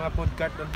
mga food cart doon.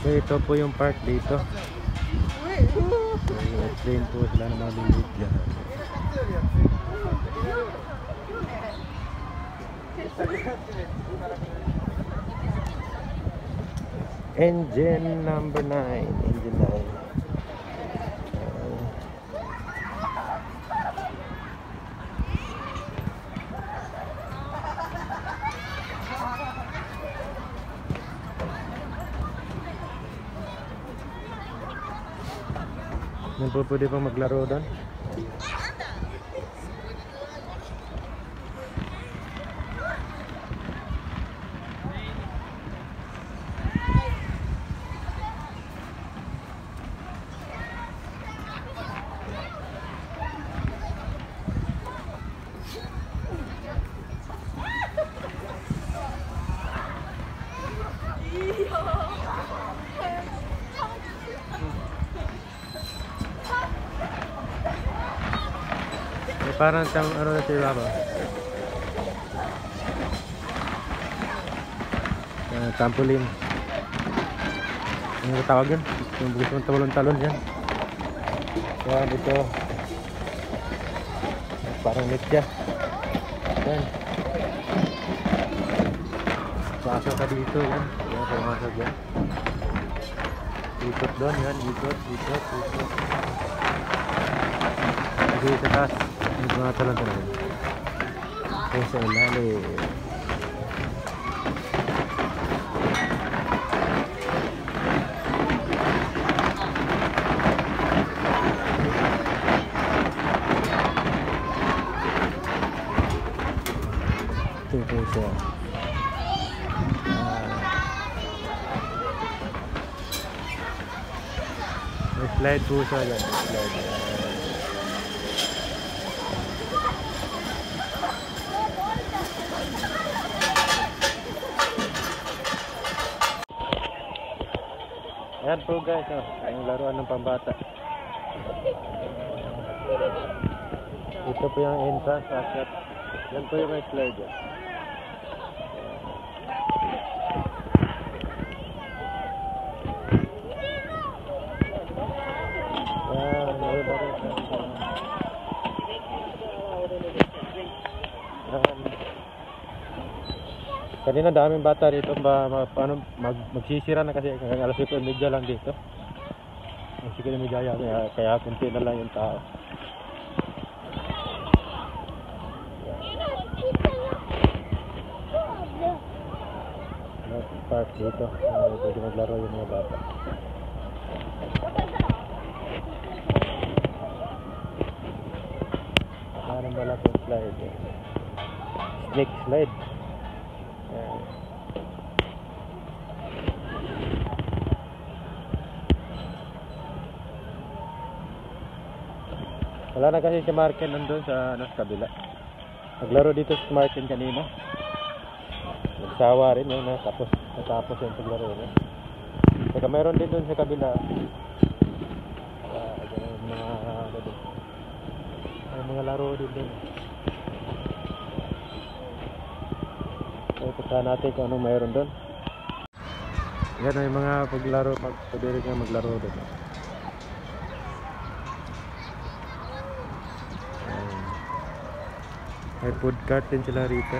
So ito po yung park dito. Train po sila ng mga lilit dyan. Engine number 9. Engine 9. Yan po pwede pang maglaro doon. Parang ano na sila ba? Trampoline. Ano tawag yun? Yung gusto mong talon-talon yan. Kaya dito parang netya. Yan. Pasok ka dito yan. Yan, pumasok yan. Ikot doon yan. Ikot. Lagi sa taas. Ito nga talon-talon. Kaya sa ilalim. Ito po siya. May slide po siya yan. Slide. Ayan po guys, yung laruan ng pambata. Ito po yung entrance, akyat. Yan po yung may slide. Kanina daming bata dito magsisira na kasi alas 7:30 lang dito. Ang 7:30 kaya kunti na lang yung tao. Park dito. Pwede maglaro yung mga bata. Parang malapit slide. Snake slide. Wala na kasi si Marken nandun sa kabila. Naglaro dito si Marken kanina. Nagsawa rin yun, natapos yung paglaro niya. Saka meron din dun sa kabila. May mga laro din dun. So, puntahan natin kung anong mayroon dun. Yan ay mga paglaro, pwede rin nga maglaro dun. May food cart din sila rito.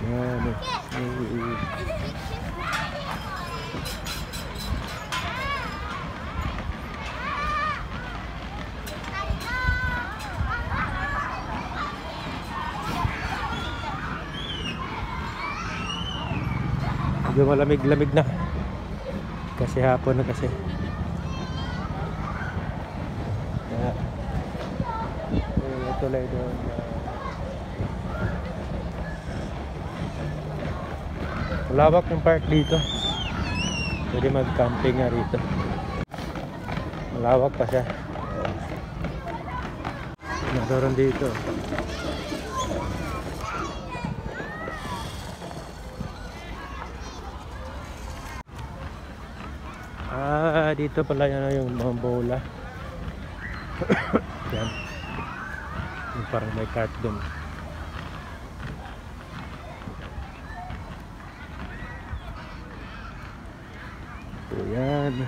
Yan. Medyo malamig-lamig na. Kasi hapon na kasi. tulay doon. Malawak yung park dito. Pwede mag-camping nga rito. Malawak pa siya. Naroon dito. Dito pala yan yung mga bola. Yan. Yung parang may cart doon. So yan.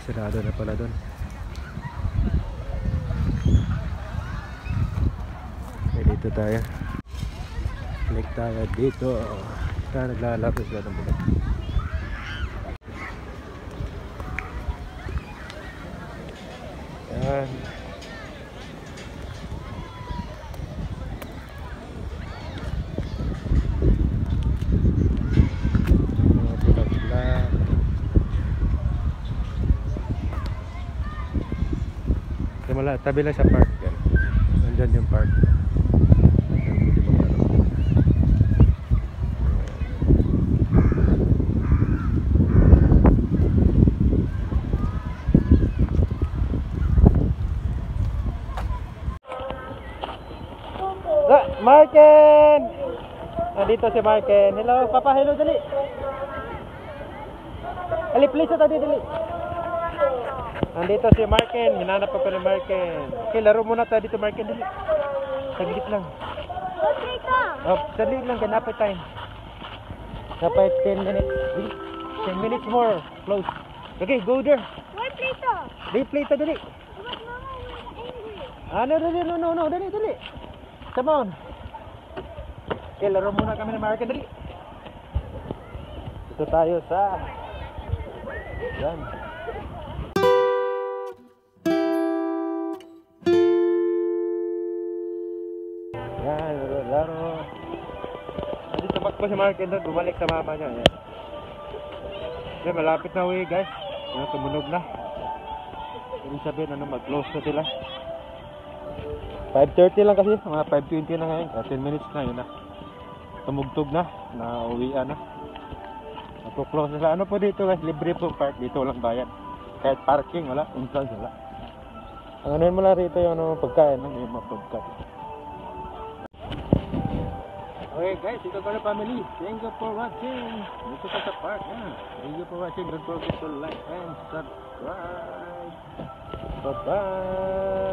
Sirado na pala doon. Okay, dito tayo. Click tayo dito. Naglalapos sila ng bulat. Yan. Tabi lang sa park yan. Nandyan yung park. Marken! Nandito si Marken. Hello, Papa. Hello, dali. Ali, please, tadi dali. Nandito si Marken. Hinanap ko ni Marken. Okay, laro muna tayo dito, Marken. Dali. Saglit lang. Oh, saglit lang. Ganapay time. Napay 10 minutes. 10 minutes more. Close. Okay, go there. Why play to? They play to dali. But Mama was angry. No. Dali. Come on. Okay, laro muna kami ng Marken. Dali. Dito tayo sa... Yan. Yan, laro. Nandito tumakbo si Marken doon. Bumalik sa mama niya. Yan. Okay, malapit na uwi, guys. Yan, tumunog na. Ibig sabihin, mag-close na sila. 5:30 lang kasi, mga 5:20 na ngayon. 10 minutes na, yun na. Tumugtog na, nauwian na. Mag-close na sila. Ano po dito, guys? Libre po park. Dito walang bayan. Kahit parking, wala. Entrance, wala. Ang anuin mo lang rito yung pagkain. Yung mga pagkain. Okay guys, ito ko na family. Thank you for watching. Dito ka sa park. Thank you for watching. Don't forget to like and subscribe. Bye-bye.